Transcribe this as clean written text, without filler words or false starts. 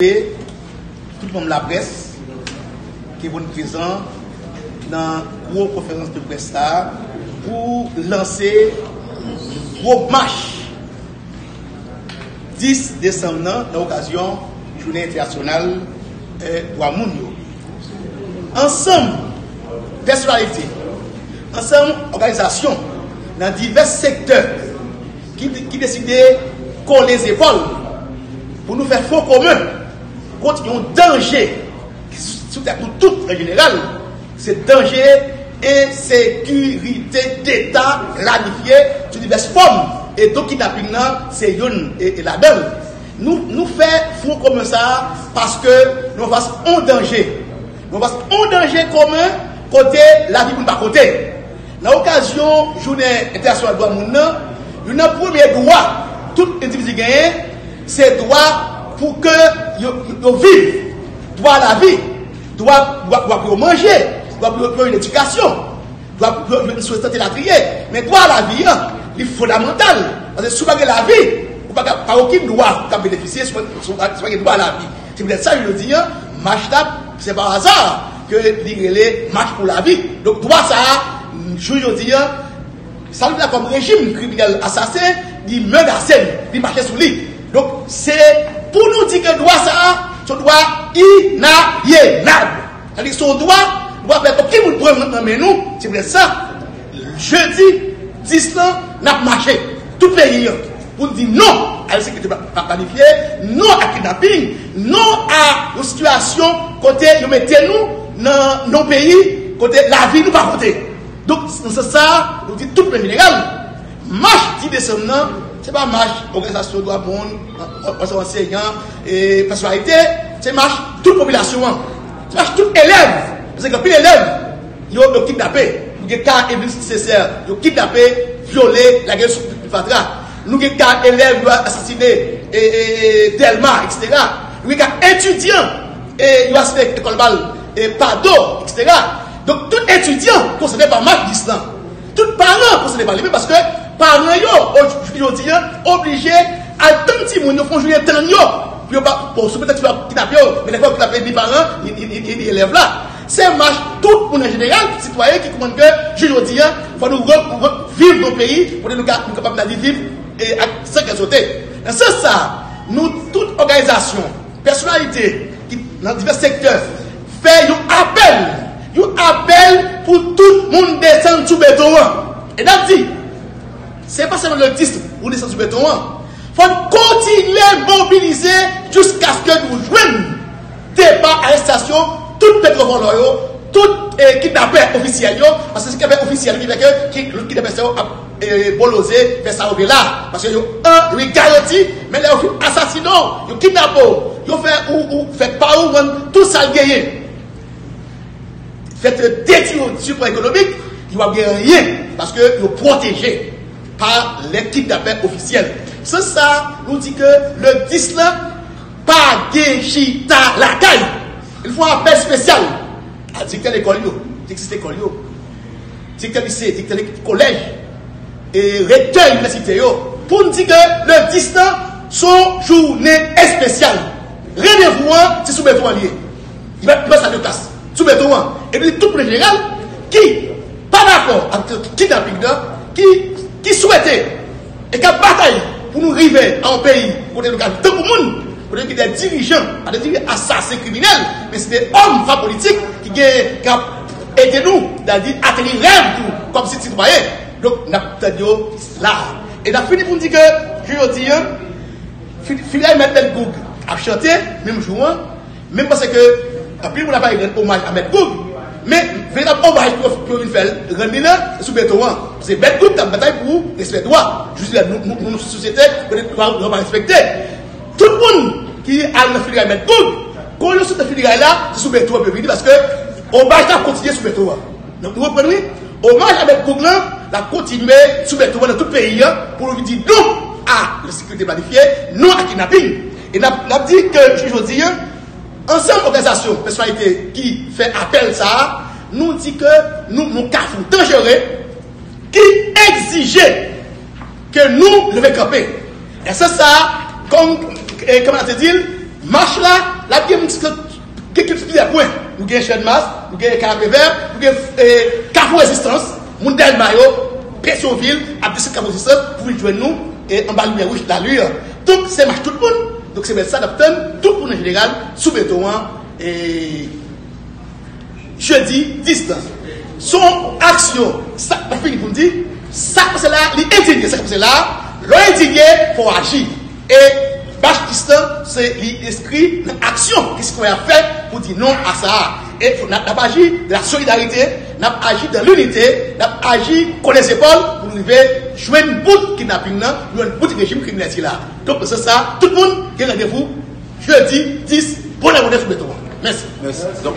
tout le monde la presse qui est présent dans une conférence de presse là pour lancer une marche 10 décembre dans l'occasion de la journée internationale droit mondiaux. Ensemble, personnalités, ensemble, organisations dans divers secteurs qui décident de coller les épaules pour nous faire front commun contre un danger pour tout en général, c'est danger insécurité d'État planifié sous diverses formes. Et donc, kidnapping, c'est une et la donne. Nous faisons front commun ça parce que nous faisons un danger. Nous faisons un danger commun côté la vie pour ne pas côté. Dans l'occasion journée internationale de droit mondial, il y a un premier droit, tout individu gagne, c'est droit pour que vous vivez, droit à la vie, droit pour manger, droit pour une éducation, droit pour une société la trier. Mais droit à la vie, il est fondamental. Parce que si vous avez la vie, vous n'avez pas aucun droit pour bénéficier de ce droit à la vie. C'est peut-être ça que je dis, marche c'est par hasard que les marche pour la vie. Donc, droit ça, je dis, ça veut dire comme régime criminel assassin, il menace, il marche sous lui. Donc, c'est pour nous dire que droit ça, son droit inaliénable. C'est-à-dire son droit doit faire comme qui vous prenez dans nous, c'est peut-être ça. Jeudi, 10 ans, n'a marché. Tout pays, pour dire non à la sécurité planifiée, non à kidnapping, non à une situation côté, nous mettez-nous dans nos pays, côté la vie, nous pas côté. Donc, c'est ça, nous dit tout le général. Marche 10 décembre, ce n'est pas marche organisation de droit bon, enseignants et personnalité, c'est marche toute population, c'est marche tout élève. Parce que plus élèves, ils ont kidnappé, ils ont cas nécessaire, ils ont kidnappé, violé la guerre sur le Fatra. Nous avons cas élèves qui ont assassiné Delma, etc. Nous avons cas étudiants et ils ont assassiné l'école balle et Pado, etc. Donc, tout étudiant concerné par marche d'Islam, tout parent concerné par les parce que parents aujourd'hui obligés à tant petit monde font jouer tant yo pour peut-être kidnapper mais les fois kidnapper les parents les élèves là c'est marche tout pour en général citoyens qui commandent que aujourd'hui faut nous vivre nos pays pour nous capables de vivre et sans qu'elles sauter c'est ça nous toute organisation personnalité qui dans divers secteurs fait un appel pour tout le monde descendre sous béton et n'a dit c'est pas seulement le 10 pour descendre sous béton. Il faut continuer à mobiliser jusqu'à ce que nous jouions départ à la station, tout pétrole, tout kidnappeur officiel, parce que c'est kidnappeur officiel qui fait que le kidnappeur a bolosé vers ça là. Parce que il garantit, mais là, il fait assassinat, il kidnappe, il fait pas tout ça gagné. Fait détruire support économique, il va gagner rien parce que il est protégé par les kidnappeurs officiels. C'est ça, nous dit que le 10 là, pas de la caille. Il faut un appel spécial à directeur l'école, directeur école, directeur lycée, directeur collège et recteur université pour nous dire que le 10 là, son journée spéciale. Rendez-vous, c'est sous béton lié. Il va passer à deux classes, sous béton. Et puis tout le général qui, pas d'accord avec le kidnapping, qui souhaitait et qui a bataillé pour nous arriver à un pays où nous avons tout le monde, pour nous des dirigeants, pas des dirigeants assassins criminels, mais c'est des hommes, femmes politiques qui ont aidé nous à atteindre rêve comme si citoyens. Donc, nous avons là. Et nous avons fini pour nous dire que, je dis, Philippe Maître Goug a chanté, même jour, même parce que, après, on n'a pas eu un hommage à Maître Goug. Mais, véritable hommage pour une faire, rendre sous béton. C'est bête groupe de bataille pour respecter les droits. Je dis, nous, notre société, nous devons respecter. Tout le monde qui a une filière à mettre groupe, quand nous sommes dans filière là, c'est sous béton, parce que hommage a continué sous béton. Donc, vous comprenez? Hommage à mettre groupe là, la continuer sous béton dans tout le pays pour nous dire non à la sécurité planifiée, non à kidnapping. Et nous avons dit que, je dis, ensemble organisation, personnalité qui fait appel ça, nous dit que nous cafons dangereux qui exigeait que nous levions camper. Et c'est ça, comme on a dit, marche là, la bien quelques points. Nous avons chaîne masse, nous avons carré vert, nous avons carrefour résistance, Moundel Mayo, Pétionville, à 17 carrefour résistance, pour joindre nous, et en bas lumière rouge, la lueur. Donc, c'est marche tout le monde. Donc, c'est ça d'obtenir tout le monde en général, sous béton, et jeudi, distance. Son action, ça, pas fini pour dire, ça, c'est là, l'indigné, ça, c'est là, l'indigné, faut agir. Et, Bâche distant, c'est l'esprit d'action qui se a fait pour dire non à ça. Et nous avons agi de la solidarité, nous avons agi de l'unité, nous avons agi qu'on les épaules pour nous jouer une bout kidnapping, jouer une bout de régime criminel là. Donc c'est ça, tout le monde qui est rendez-vous jeudi 10 pour la monnaie sous béton. Merci. Merci. Donc,